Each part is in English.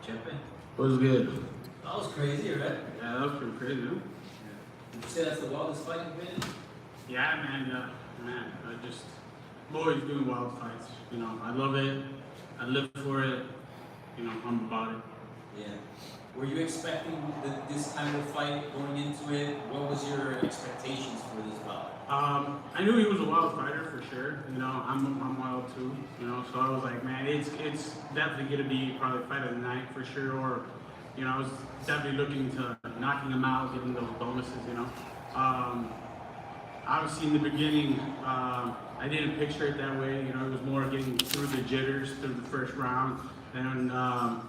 Chepe. Was good. That was crazy, right? Yeah, that was pretty crazy, huh? Would you say that's the wildest fight you've been in? Yeah, man. I'm always doing wild fights. You know, I love it. I live for it. You know, I'm about it. Yeah. Were you expecting this kind of fight going into it? What was your expectations for this bout? I knew he was a wild fighter for sure. You know, I'm wild too. You know, so I was like, man, it's definitely gonna be probably fight of the night for sure. Or, you know, I was definitely looking to knocking him out, getting those bonuses. You know, obviously in the beginning, I didn't picture it that way. You know, it was more getting through the jitters through the first round, and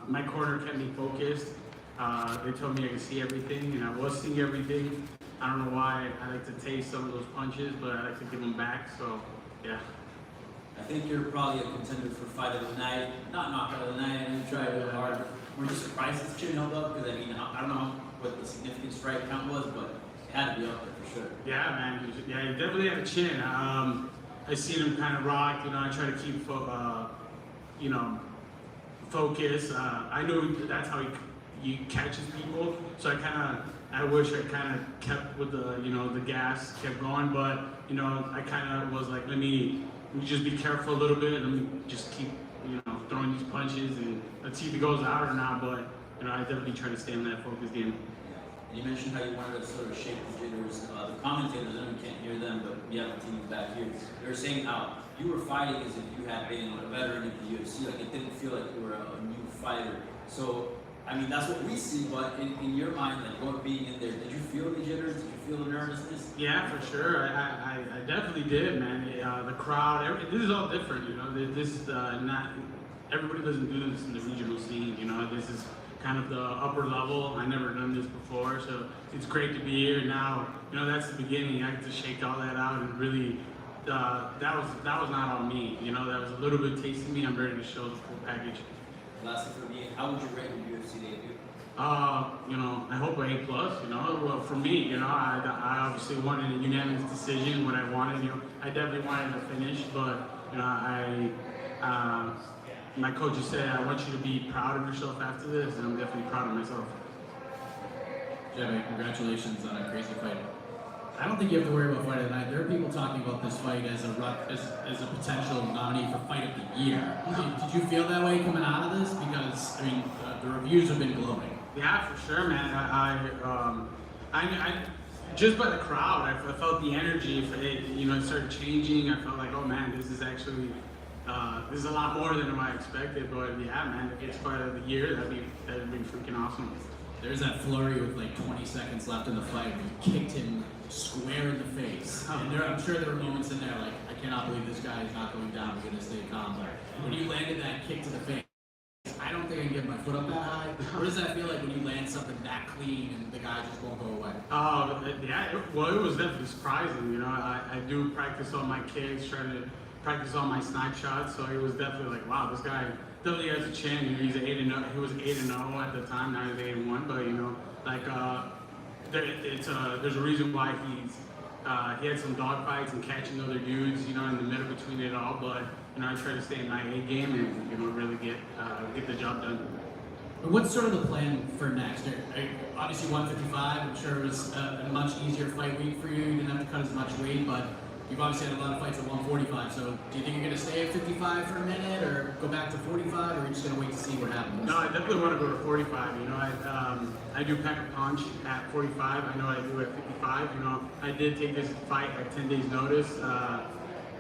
my corner kept me focused. They told me I could see everything, and I was seeing everything. I don't know why I like to taste some of those punches, but I like to give them back. So, yeah. I think you're probably a contender for fight of the night. Not knockout of the night. I didn't try really hard. Were you surprised this chin held up? Because I mean, I don't know what the significant strike count was, but it had to be up there for sure. Yeah, man. Yeah, he definitely had a chin. I seen him kind of rock. You know, I try to keep, focus. I knew that's how he catches people. So I wish I kind of kept with the gas, kept going. But I kind of was like, let me just be careful a little bit. Let me just keep, throwing these punches and let's see if it goes out or not. But I definitely try to stay in that focus game. And you mentioned how you wanted to sort of shake the jitters. The commentators, I know you can't hear them, but we have the teams back here. They were saying how you were fighting as if you had been a veteran of the UFC. Like it didn't feel like you were a new fighter. So, I mean, that's what we see, but in your mind, like what being in there, did you feel the jitters? Did you feel the nervousness? Yeah, for sure. I definitely did, man. The crowd, this is all different, This is not, everybody doesn't do this in the regional scene, This is kind of the upper level. I never done this before, so it's great to be here now. That's the beginning. I get to shake all that out and really, that was not on me. That was a little bit tasting me. I'm ready to show the full package. Lastly for me, how would you rate your UFC debut? I hope an A+. Well, for me, I obviously wanted a unanimous decision. What I wanted, I definitely wanted to finish, but my coach just said, I want you to be proud of yourself after this, and I'm definitely proud of myself. Chepe, congratulations on a crazy fight. I don't think you have to worry about fight of the night. There are people talking about this fight as a potential nominee for fight of the year. Did you feel that way coming out of this? Because I mean, the reviews have been glowing. Yeah, for sure, man. I just by the crowd, I felt the energy. It started changing. I felt like, oh man, this is actually this is a lot more than I expected. But yeah, man, if it's fight of the year, that'd be freaking awesome. There's that flurry with like 20 seconds left in the fight where you kicked him square in the face. And I'm sure there were moments in there like, I cannot believe this guy is not going down. We're going to stay calm. But when you landed that kick to the face, I don't think I can get my foot up that high. What does that feel like when you land something that clean and the guy just won't go away? It was definitely surprising. I do practice all my kicks, try to practice all my snipe shots. So it was definitely like, wow, this guy definitely has a chin. He's 8-0. He was 8-0 at the time. Now he's 8-1. But there's a reason why he had some dog fights and catching other dudes, in the middle between it all. But I try to stay in my A game and really get the job done. What's sort of the plan for next? Obviously 155. I'm sure it was a much easier fight week for you. You didn't have to cut as much weight, but you've obviously had a lot of fights at 145, so do you think you're going to stay at 55 for a minute, or go back to 45, or are you just going to wait to see what happens? No, I definitely want to go to 45. I do pack a punch at 45. I know I do at 55. I did take this fight at 10 days notice,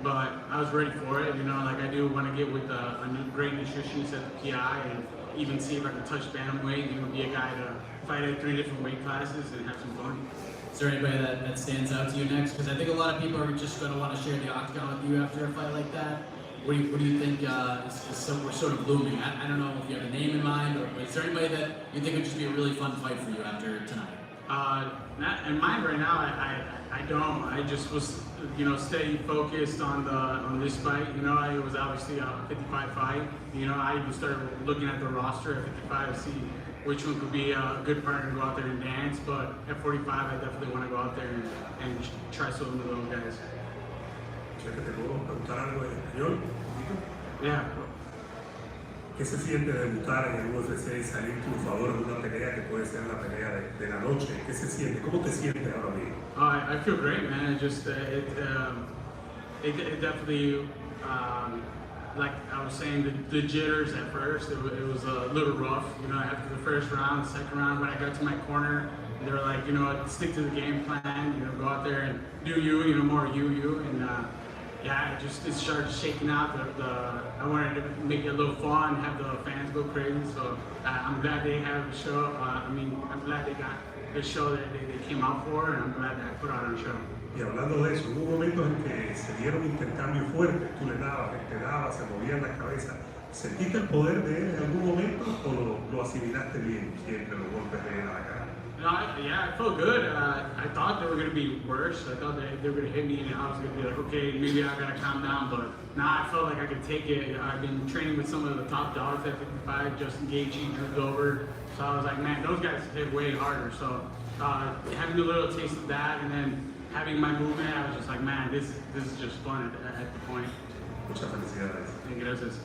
but I was ready for it. I do want to get with a great nutritionist at the PI and even see if I can touch bantamweight. Be a guy to fight at 3 different weight classes and have some fun. Is there anybody that stands out to you next? Because I think a lot of people are just going to want to share the octagon with you after a fight like that. What do you think is sort of looming? I don't know if you have a name in mind, or is there anybody that you think would just be a really fun fight for you after tonight? Not in mind right now. I don't. I just was staying focused on this fight. It was obviously a 55 fight. I even started looking at the roster at 55 to see which one could be a good partner to go out there and dance. But at 45, I definitely want to go out there and try some of those guys. Chepe, ¿te puedo preguntar algo de español? Yeah. ¿Qué se siente debutar en el UFC y salir triunfador en una pelea que puede ser la pelea de la noche? ¿Qué se siente? ¿Cómo te sientes ahora mismo? I feel great, man. It just it definitely like I was saying the jitters at first. It was a little rough, you know. After the first round, second round, when I got to my corner, they were like, you know, stick to the game plan. You know, go out there and do you. You know, more you and. Yeah, it started shaking out. I wanted to make it a little fun, have the fans go crazy. So I'm glad they have a show. I'm glad they got the show that they came out for, and I'm glad that I put on a show. Y hablando de eso, hubo momentos en que se dieron intercambios fuertes, tú le dabas, él te daba, se movían la cabeza. ¿Sentiste el poder de él en algún momento o lo asimilaste bien siempre los golpes de él a la cara? No, I felt good. I thought they were going to be worse. I thought they were going to hit me, and I was going to be like, okay, maybe I got to calm down. But now I felt like I could take it. I've been training with some of the top dogs at 55, Justin Gaethje, Drew Dober. So I was like, man, those guys hit way harder. So having a little taste of that, and then having my movement, I was just like, man, this is just fun at the point. Muchas felicidades. Gracias.